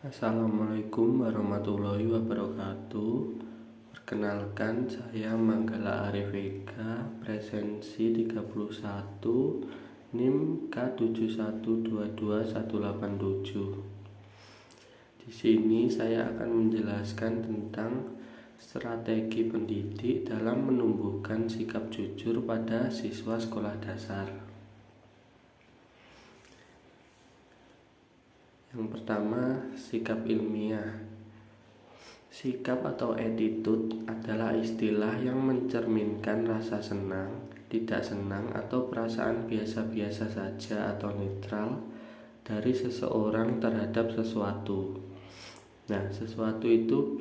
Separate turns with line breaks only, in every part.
Assalamualaikum warahmatullahi wabarakatuh. Perkenalkan, saya Manggala Arif Eka, presensi 31, NIM K7122187. Di sini saya akan menjelaskan tentang strategi pendidik dalam menumbuhkan sikap jujur pada siswa sekolah dasar. Yang pertama, sikap ilmiah. Sikap atau attitude adalah istilah yang mencerminkan rasa senang, tidak senang, atau perasaan biasa-biasa saja atau netral dari seseorang terhadap sesuatu. Nah, sesuatu itu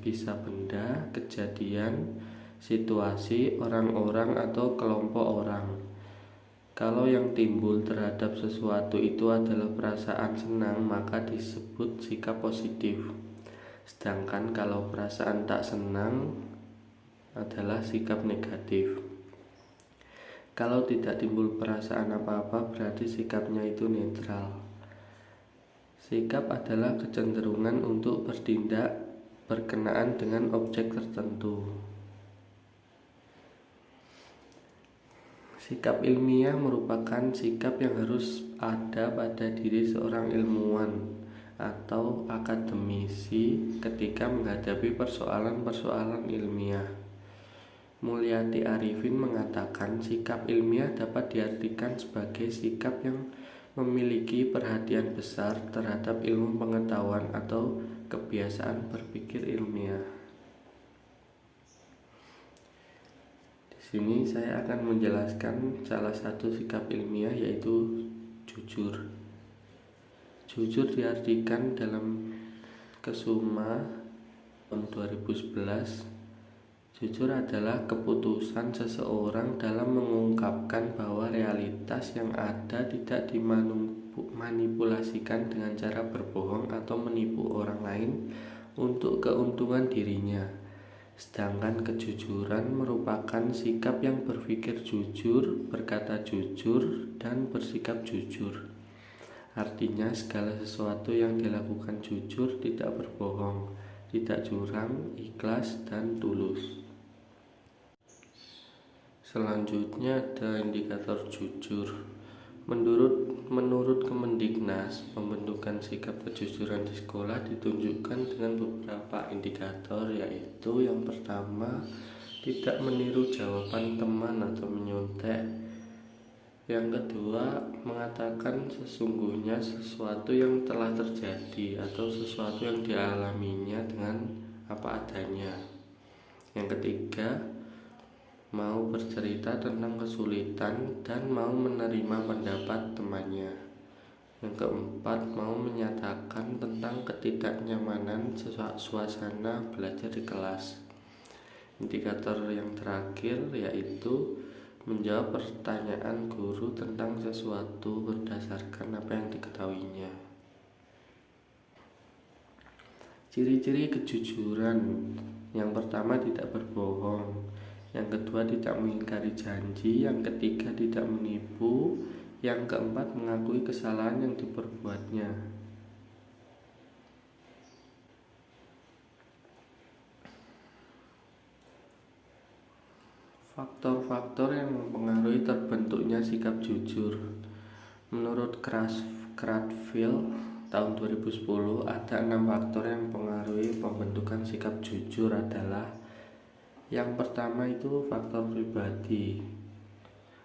bisa benda, kejadian, situasi, orang-orang, atau kelompok orang. Kalau yang timbul terhadap sesuatu itu adalah perasaan senang, maka disebut sikap positif. Sedangkan kalau perasaan tak senang adalah sikap negatif. Kalau tidak timbul perasaan apa-apa, berarti sikapnya itu netral. Sikap adalah kecenderungan untuk bertindak berkenaan dengan objek tertentu. Sikap ilmiah merupakan sikap yang harus ada pada diri seorang ilmuwan atau akademisi ketika menghadapi persoalan-persoalan ilmiah. Mulyati Arifin mengatakan sikap ilmiah dapat diartikan sebagai sikap yang memiliki perhatian besar terhadap ilmu pengetahuan atau kebiasaan berpikir ilmiah. Di sini saya akan menjelaskan salah satu sikap ilmiah, yaitu jujur. Jujur diartikan dalam Kesuma tahun 2011. Jujur adalah keputusan seseorang dalam mengungkapkan bahwa realitas yang ada tidak dimanipulasikan dengan cara berbohong atau menipu orang lain untuk keuntungan dirinya. Sedangkan kejujuran merupakan sikap yang berpikir jujur, berkata jujur, dan bersikap jujur. Artinya segala sesuatu yang dilakukan jujur, tidak berbohong, tidak curang, ikhlas, dan tulus. Selanjutnya ada indikator jujur. Menurut Kemendiknas, pembentukan sikap kejujuran di sekolah ditunjukkan dengan beberapa indikator, yaitu yang pertama, tidak meniru jawaban teman atau menyontek. Yang kedua, mengatakan sesungguhnya sesuatu yang telah terjadi atau sesuatu yang dialaminya dengan apa adanya. Yang ketiga, mau bercerita tentang kesulitan dan mau menerima pendapat temannya. Yang keempat, mau menyatakan tentang ketidaknyamanan suasana belajar di kelas. Indikator yang terakhir yaitu menjawab pertanyaan guru tentang sesuatu berdasarkan apa yang diketahuinya. Ciri-ciri kejujuran: yang pertama, tidak berbohong. Yang kedua, tidak mengingkari janji. Yang ketiga, tidak menipu. Yang keempat, mengakui kesalahan yang diperbuatnya. Faktor-faktor yang mempengaruhi terbentuknya sikap jujur. Menurut Cradfield tahun 2010, ada 6 faktor yang mempengaruhi pembentukan sikap jujur adalah: yang pertama itu faktor pribadi.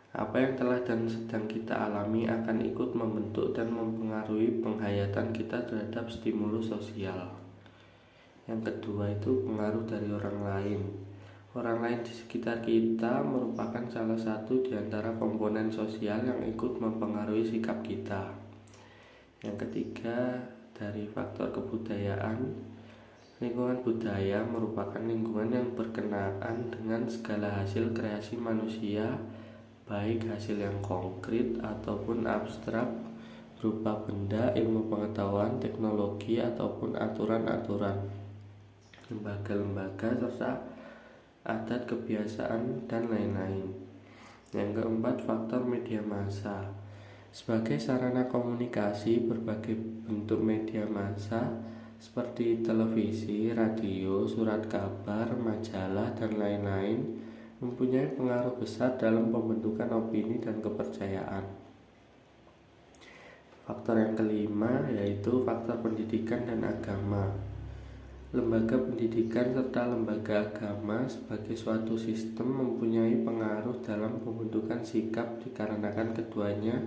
Apa yang telah dan sedang kita alami akan ikut membentuk dan mempengaruhi penghayatan kita terhadap stimulus sosial. Yang kedua itu pengaruh dari orang lain. Orang lain di sekitar kita merupakan salah satu di antara komponen sosial yang ikut mempengaruhi sikap kita. Yang ketiga, dari faktor kebudayaan. Lingkungan budaya merupakan lingkungan yang berkenaan dengan segala hasil kreasi manusia, baik hasil yang konkret ataupun abstrak berupa benda, ilmu pengetahuan, teknologi, ataupun aturan-aturan, lembaga-lembaga, serta adat, kebiasaan, dan lain-lain. Yang keempat, faktor media massa. Sebagai sarana komunikasi, berbagai bentuk media massa seperti televisi, radio, surat kabar, majalah, dan lain-lain, mempunyai pengaruh besar dalam pembentukan opini dan kepercayaan. Faktor yang kelima yaitu faktor pendidikan dan agama. Lembaga pendidikan serta lembaga agama sebagai suatu sistem mempunyai pengaruh dalam pembentukan sikap dikarenakan keduanya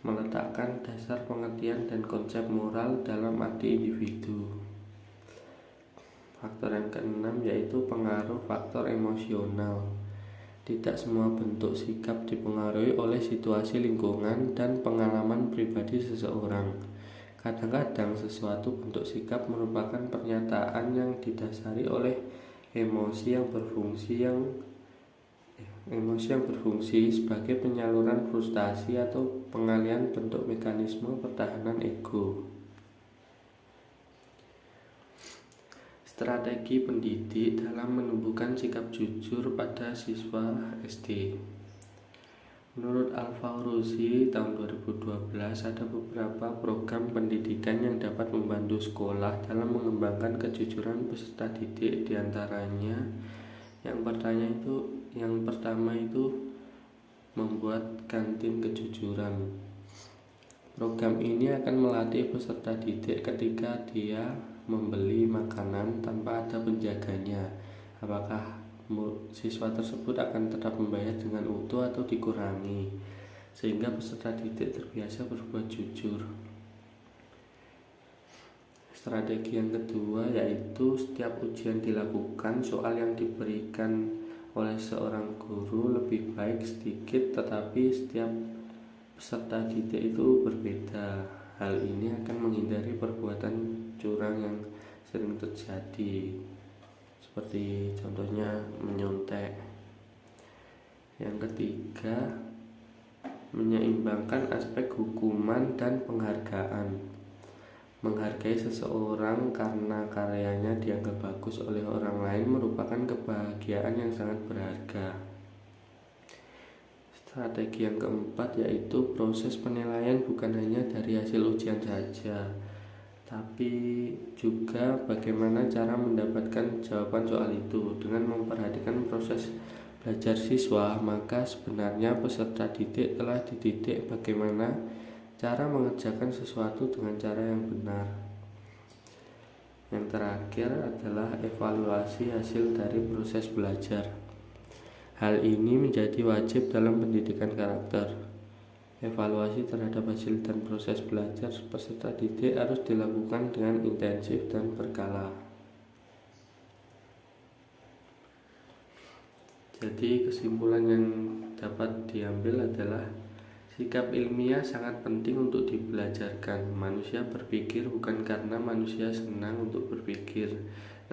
meletakkan dasar pengertian dan konsep moral dalam arti individu. Faktor yang keenam yaitu pengaruh faktor emosional. Tidak semua bentuk sikap dipengaruhi oleh situasi lingkungan dan pengalaman pribadi seseorang. Kadang-kadang sesuatu bentuk sikap merupakan pernyataan yang didasari oleh emosi yang berfungsi sebagai penyaluran frustasi atau pengalihan bentuk mekanisme pertahanan ego. Strategi pendidik dalam menumbuhkan sikap jujur pada siswa SD. Menurut Al-Fawruzi tahun 2012 ada beberapa program pendidikan yang dapat membantu sekolah dalam mengembangkan kejujuran peserta didik, diantaranya yang pertama itu membuat kantin kejujuran. Program ini akan melatih peserta didik ketika dia membeli makanan tanpa ada penjaganya, apakah siswa tersebut akan tetap membayar dengan utuh atau dikurangi, sehingga peserta didik terbiasa berbuat jujur. Strategi yang kedua yaitu setiap ujian dilakukan, soal yang diberikan oleh seorang guru lebih baik sedikit, tetapi setiap peserta didik itu berbeda. Hal ini akan menghindari perbuatan curang yang sering terjadi, seperti contohnya menyontek. Yang ketiga, menyeimbangkan aspek hukuman dan penghargaan. Menghargai seseorang karena karyanya dianggap bagus oleh orang lain merupakan kebahagiaan yang sangat berharga. Strategi yang keempat yaitu proses penilaian bukan hanya dari hasil ujian saja, tapi juga bagaimana cara mendapatkan jawaban soal itu. Dengan memperhatikan proses belajar siswa, maka sebenarnya peserta didik telah dididik bagaimana cara mengerjakan sesuatu dengan cara yang benar. Yang terakhir adalah evaluasi hasil dari proses belajar. Hal ini menjadi wajib dalam pendidikan karakter. Evaluasi terhadap hasil dan proses belajar peserta didik harus dilakukan dengan intensif dan berkala. Jadi kesimpulan yang dapat diambil adalah sikap ilmiah sangat penting untuk dibelajarkan. Manusia berpikir bukan karena manusia senang untuk berpikir,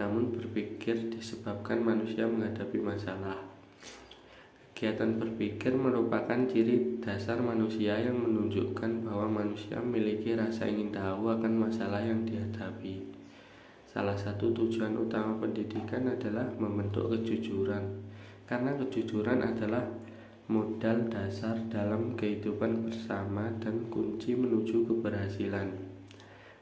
namun berpikir disebabkan manusia menghadapi masalah. Kegiatan berpikir merupakan ciri dasar manusia yang menunjukkan bahwa manusia memiliki rasa ingin tahu akan masalah yang dihadapi. Salah satu tujuan utama pendidikan adalah membentuk kejujuran, karena kejujuran adalah modal dasar dalam kehidupan bersama dan kunci menuju keberhasilan.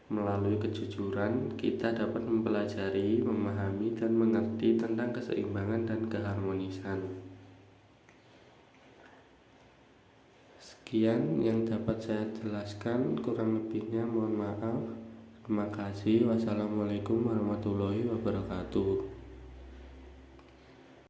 Melalui kejujuran, kita dapat mempelajari, memahami, dan mengerti tentang keseimbangan dan keharmonisan. Sekian yang dapat saya jelaskan, kurang lebihnya mohon maaf. Terima kasih. Wassalamualaikum warahmatullahi wabarakatuh.